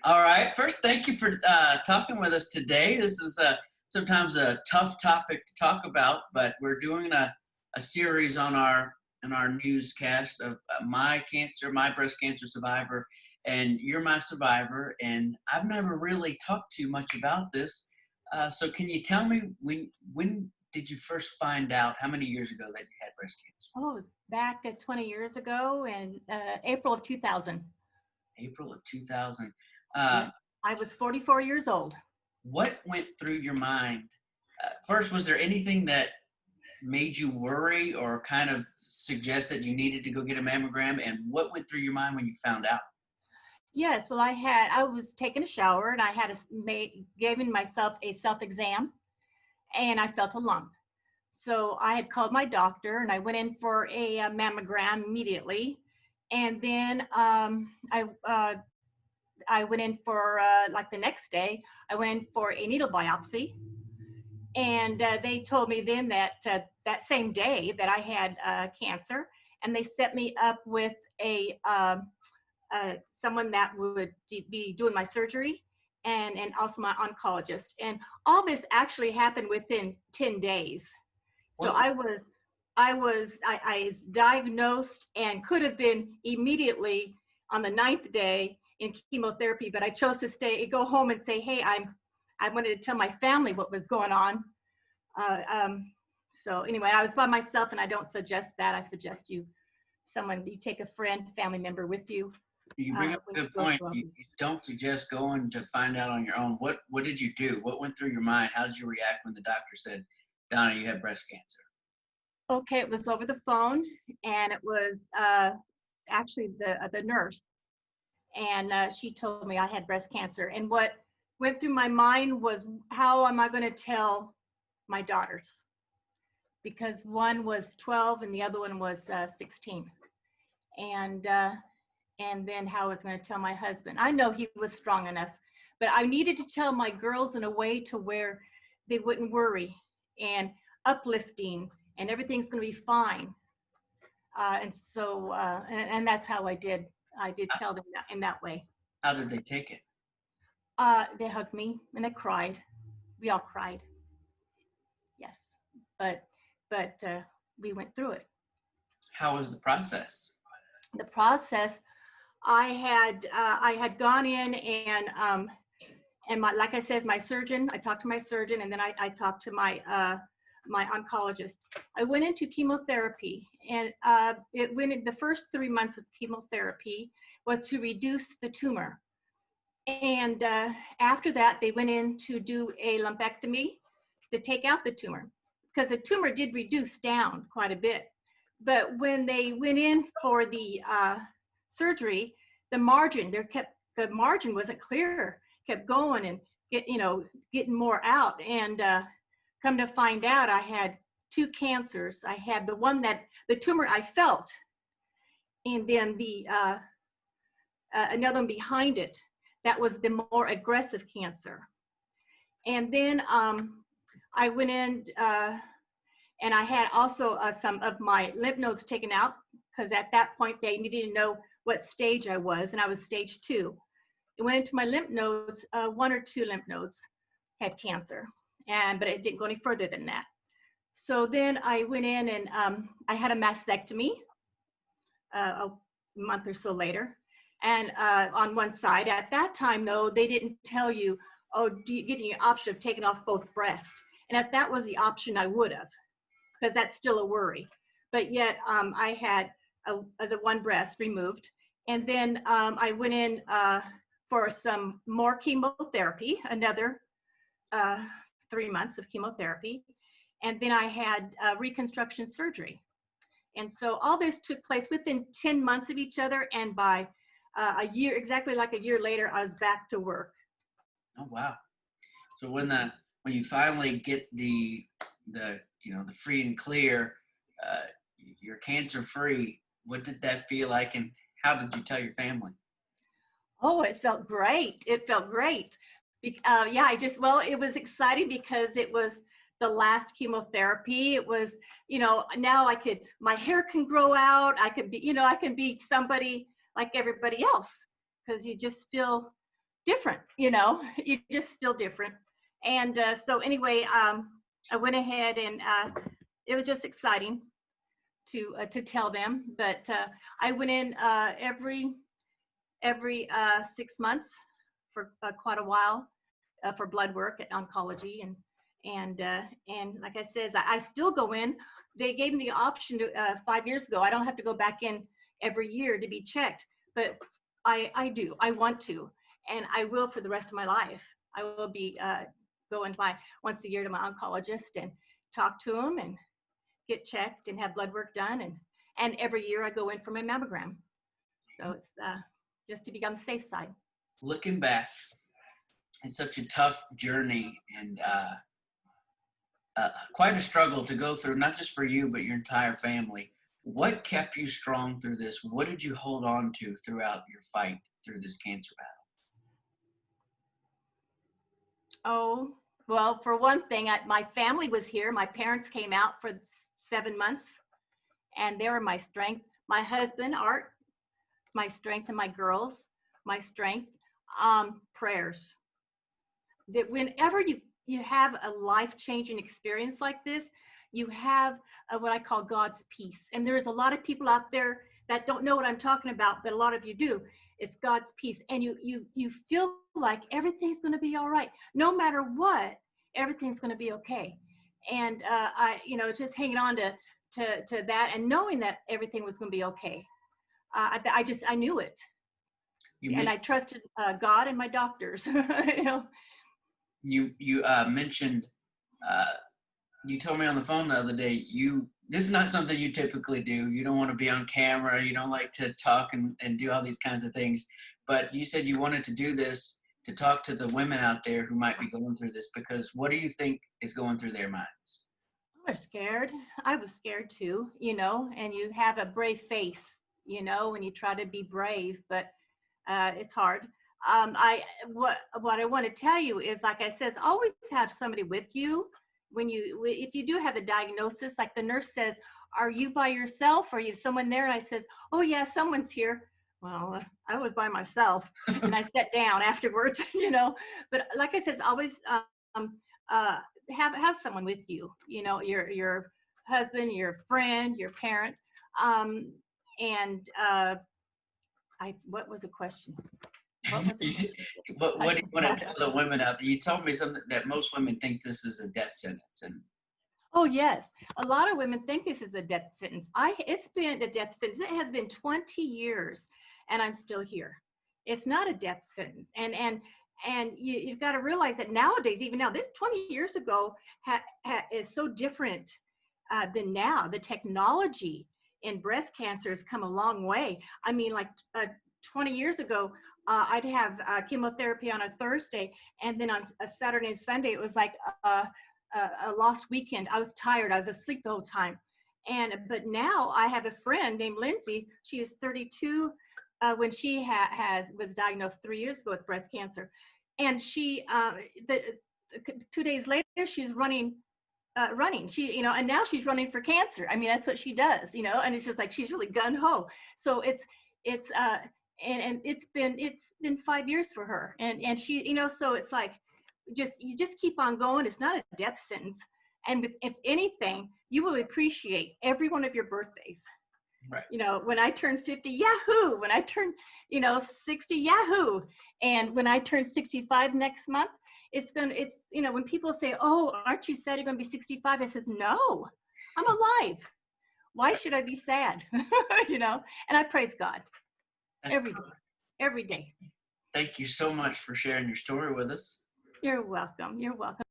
All right. First, thank you for talking with us today. This is sometimes a tough topic to talk about, but we're doing a series on our newscast of my breast cancer survivor, and you're my survivor. And I've never really talked too much about this. So, can you tell me when did you first find out? How many years ago that you had breast cancer? Oh, back at 20 years ago in April of 2000. April of 2000. Yes, I was 44 years old. What went through your mind? First, was there anything that made you worry or kind of suggest that you needed to go get a mammogram? And what went through your mind when you found out? Yes, well, I was taking a shower and I had giving myself a self-exam and I felt a lump. So I had called my doctor and I went in for a mammogram immediately. And then I went in for like the next day, I went in for a needle biopsy. And they told me then that that same day that I had cancer, and they set me up with someone that would be doing my surgery, and also my oncologist. And all this actually happened within 10 days. So Well, I was diagnosed and could have been immediately on the ninth day in chemotherapy, but I chose to go home and say, hey, I wanted to tell my family what was going on. Uh, um, so anyway, I was by myself, and I don't suggest that. I suggest you take a friend, family member with you. you bring up a When you good go point. through You don't suggest going to find out on your own. What did you do? What went through your mind? How did you react when the doctor said, Donna, you have breast cancer? Okay, it was over the phone, and it was actually the nurse, and she told me I had breast cancer. And what went through my mind was, how am I going to tell my daughters? Because one was 12 and the other one was 16. And then how I was going to tell my husband. I know he was strong enough, but I needed to tell my girls in a way to where they wouldn't worry, and uplifting, and everything's going to be fine. And that's how I did. I did tell them that in that way. How did they take it? They hugged me and they cried. We all cried. Yes, but we went through it. How was the process? The process, I had gone in, and like I said, my surgeon. I talked to my surgeon, and then I talked to my oncologist. I went into chemotherapy, and the first 3 months of chemotherapy was to reduce the tumor. And after that, they went in to do a lumpectomy to take out the tumor, because the tumor did reduce down quite a bit. But when they went in for the surgery, the margin wasn't clear, kept going and getting more out. And come to find out, I had two cancers. I had the tumor I felt, and then the another one behind it that was the more aggressive cancer. And then I went in and I had also some of my lymph nodes taken out, because at that point they needed to know what stage I was, and I was stage 2. It went into my lymph nodes, 1 or 2 lymph nodes had cancer, but it didn't go any further than that. So then I went in and I had a mastectomy a month or so later. And on one side, at that time though, they didn't tell you, oh, do you get the option of taking off both breasts? And if that was the option, I would have, because that's still a worry. But yet I had the one breast removed. And then I went in for some more chemotherapy, another 3 months of chemotherapy. And then I had reconstruction surgery. And so all this took place within 10 months of each other. And by exactly like a year later, I was back to work. Oh wow! So when you finally get the free and clear, you're cancer free, what did that feel like, and how did you tell your family? Oh, it felt great. It felt great. Yeah, it was exciting because it was the last chemotherapy. It was, now my hair can grow out. I can be somebody like everybody else, because you just feel different, you know, you just feel different. And so anyway, I went ahead and it was just exciting to tell them. But I went in every 6 months for quite a while for blood work at oncology, and like I said, I still go in. They gave me the option to 5 years ago. I don't have to go back in every year to be checked, but I do. I want to, and I will for the rest of my life. I will be going once a year to my oncologist and talk to him and get checked and have blood work done, and every year I go in for my mammogram. So it's just to be on the safe side. Looking back, it's such a tough journey and quite a struggle to go through, not just for you, but your entire family. What kept you strong through this? What did you hold on to throughout your fight through this cancer battle? Oh, well, for one thing, my family was here. My parents came out for 7 months, and they were my strength. My husband, Art, my strength, and my girls, my strength. Prayers. That whenever you have a life-changing experience like this, you have what I call God's peace. And there's a lot of people out there that don't know what I'm talking about, but a lot of you do. It's God's peace, and you feel like everything's going to be all right, no matter what. Everything's going to be okay. And just hanging on to that, and knowing that everything was going to be okay. I knew it, and I trusted God and my doctors. You mentioned, you told me on the phone the other day, this is not something you typically do. You don't want to be on camera. You don't like to talk and do all these kinds of things. But you said you wanted to do this to talk to the women out there who might be going through this, because what do you think is going through their minds? They're scared. I was scared too, and you have a brave face, when you try to be brave, but it's hard. What I want to tell you is, like I says, always have somebody with you if you do have the diagnosis. Like the nurse says, "Are you by yourself? Or are you someone there?" And I says, "Oh yeah, someone's here." Well, I was by myself, and I sat down afterwards, But like I said, always have someone with you, your husband, your friend, your parent, and what was the question? What was the question? But what do you want to tell the women out there? You told me something that most women think this is a death sentence, and oh yes, a lot of women think this is a death sentence. It's been a death sentence. It has been 20 years, and I'm still here. It's not a death sentence, and you've got to realize that nowadays, even now, this 20 years ago is so different than now. The technology in breast cancer has come a long way. I mean, like 20 years ago, I'd have chemotherapy on a Thursday, and then on a Saturday and Sunday, it was like a lost weekend. I was tired. I was asleep the whole time. But now I have a friend named Lindsay. She is 32 when she was diagnosed 3 years ago with breast cancer. And she, 2 days later, she's running. She, and now she's running for cancer. I mean, that's what she does, and it's just like, she's really gun ho. So it's been 5 years for her. And she, so it's like, you just keep on going. It's not a death sentence. And if anything, you will appreciate every one of your birthdays. Right. When I turn 50, yahoo! When I turn, 60, yahoo! And when I turn 65 next month, when people say, "Oh, aren't you sad you're going to be 65?" I says, "No, I'm alive. Why should I be sad?" And I praise God every day. Thank you so much for sharing your story with us. You're welcome. You're welcome.